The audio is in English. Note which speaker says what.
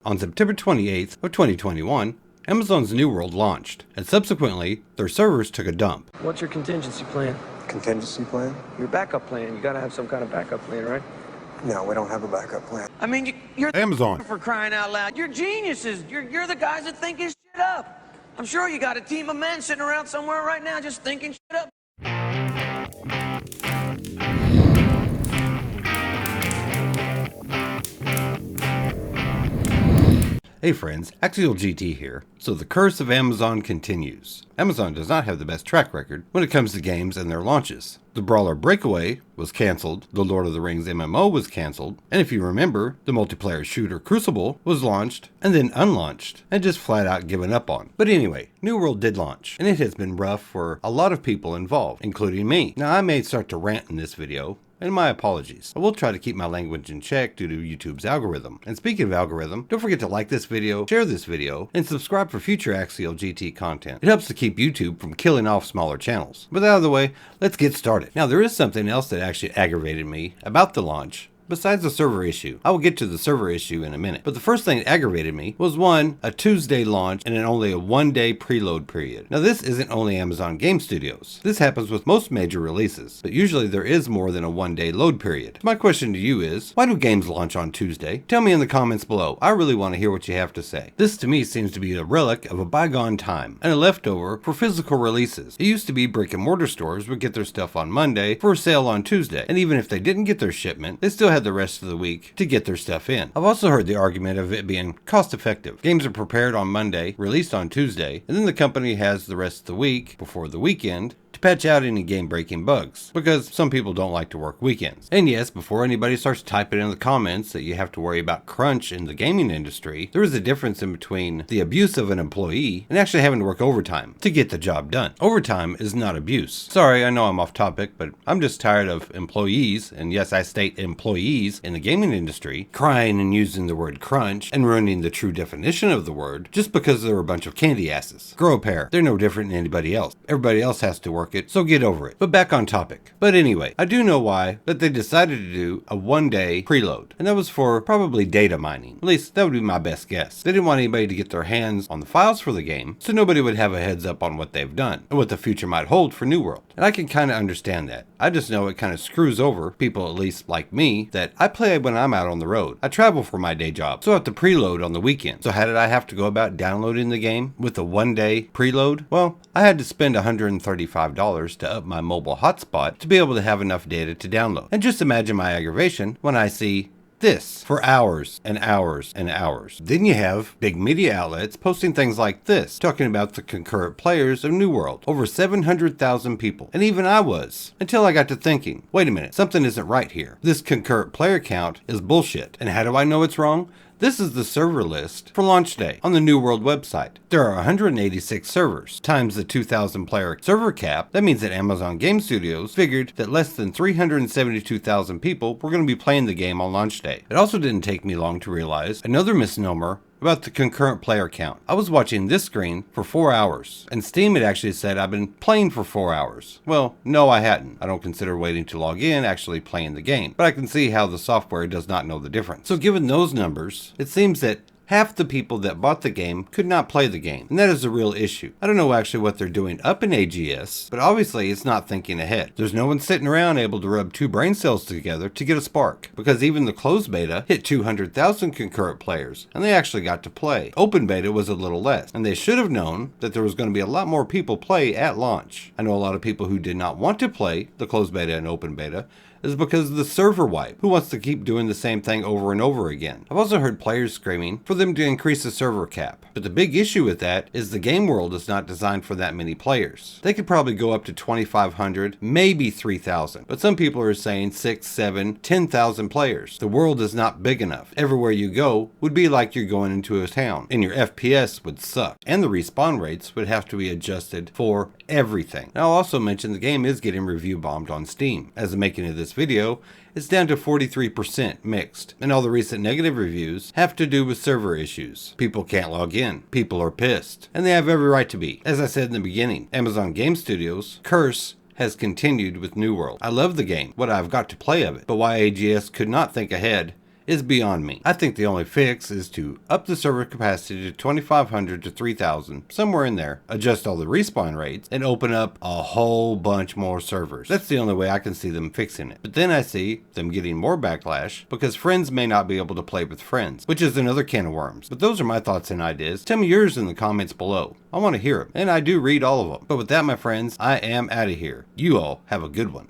Speaker 1: On September 28th of 2021, Amazon's New World launched, and subsequently, their servers took a dump.
Speaker 2: What's your contingency plan?
Speaker 3: Contingency plan?
Speaker 2: Your backup plan. You gotta have some kind of backup plan, right?
Speaker 3: No, we don't have a backup plan.
Speaker 2: I mean, you're
Speaker 1: Amazon.
Speaker 2: for crying out loud. You're geniuses. You're the guys that think this shit up. I'm sure you got a team of men sitting around somewhere right now just thinking shit up.
Speaker 1: Hey friends, Axial GT here. So the curse of Amazon continues. Amazon does not have the best track record when it comes to games and their launches. The Brawler Breakaway was cancelled, the Lord of the Rings MMO was cancelled, and if you remember, the multiplayer shooter Crucible was launched and then unlaunched and just flat out given up on. But anyway, New World did launch, and it has been rough for a lot of people involved, including me. Now I may start to rant in this video, and my apologies. I will try to keep my language in check due to YouTube's algorithm. And speaking of algorithm, don't forget to like this video, share this video, and subscribe for future Axial GT content. It helps to keep YouTube from killing off smaller channels. With that out of the way, let's get started. Now there is something else that actually aggravated me about the launch. Besides the server issue. I will get to the server issue in a minute. But the first thing that aggravated me was one, a Tuesday launch and an only a one-day preload period. Now this isn't only Amazon Game Studios. This happens with most major releases, but usually there is more than a one-day load period. My question to you is, why do games launch on Tuesday? Tell me in the comments below. I really want to hear what you have to say. This to me seems to be a relic of a bygone time and a leftover for physical releases. It used to be brick and mortar stores would get their stuff on Monday for a sale on Tuesday, and even if they didn't get their shipment, they still had the rest of the week to get their stuff in. I've also heard the argument of it being cost effective. Games are prepared on Monday, released on Tuesday, and then the company has the rest of the week before the weekend to patch out any game-breaking bugs, because some people don't like to work weekends. And yes, before anybody starts typing in the comments that you have to worry about crunch in the gaming industry, there is a difference in between the abuse of an employee and actually having to work overtime to get the job done. Overtime is not abuse. Sorry, I know I'm off topic, but I'm just tired of employees, and yes, I state employees in the gaming industry, crying and using the word crunch and ruining the true definition of the word just because they're a bunch of candy asses. Grow a pair. They're no different than anybody else. Everybody else has to work it, so get over it. But back on topic. But anyway, I do know why that they decided to do a one-day preload, and that was for probably data mining. At least that would be my best guess. They didn't want anybody to get their hands on the files for the game, so nobody would have a heads up on what they've done and what the future might hold for New World. And I can kind of understand that. I just know it kind of screws over people, at least like me, that I play when I'm out on the road. I travel for my day job, so I have to preload on the weekend. So how did I have to go about downloading the game with a one-day preload? Well, I had to spend $135 to up my mobile hotspot to be able to have enough data to download. And just imagine my aggravation when I see this for hours and hours and hours. Then you have big media outlets posting things like this, talking about the concurrent players of New World. Over 700,000 people. And even I was. Until I got to thinking, wait a minute, something isn't right here. This concurrent player count is bullshit. And how do I know it's wrong? This is the server list for launch day on the New World website. There are 186 servers, times the 2,000 player server cap. That means that Amazon Game Studios figured that less than 372,000 people were going to be playing the game on launch day. It also didn't take me long to realize another misnomer about the concurrent player count. I was watching this screen for 4 hours, and Steam had actually said I've been playing for 4 hours. Well, no I hadn't. I don't consider waiting to log in actually playing the game, but I can see how the software does not know the difference. So given those numbers, it seems that half the people that bought the game could not play the game, and that is a real issue. I don't know actually what they're doing up in AGS, but obviously it's not thinking ahead. There's no one sitting around able to rub two brain cells together to get a spark, because even the closed beta hit 200,000 concurrent players, and they actually got to play. Open beta was a little less, and they should have known that there was going to be a lot more people play at launch. I know a lot of people who did not want to play the closed beta and open beta is because of the server wipe. Who wants to keep doing the same thing over and over again? I've also heard players screaming for them to increase the server cap. But the big issue with that is the game world is not designed for that many players. They could probably go up to 2,500, maybe 3,000. But some people are saying 6, 7, 10,000 players. The world is not big enough. Everywhere you go would be like you're going into a town, and your FPS would suck. And the respawn rates would have to be adjusted for everything. Now, I'll also mention the game is getting review bombed on Steam. As of making of this video, it's down to 43% mixed, and all the recent negative reviews have to do with server issues. People can't log in, people are pissed, and they have every right to be. As I said in the beginning, Amazon Game Studios' curse has continued with New World. I love the game, what I've got to play of it, but why AGS could not think ahead is beyond me. I think the only fix is to up the server capacity to 2,500 to 3,000, somewhere in there, adjust all the respawn rates, and open up a whole bunch more servers. That's the only way I can see them fixing it. But then I see them getting more backlash because friends may not be able to play with friends, which is another can of worms. But those are my thoughts and ideas. Tell me yours in the comments below. I want to hear them, and I do read all of them. But with that, my friends, I am out of here. You all have a good one.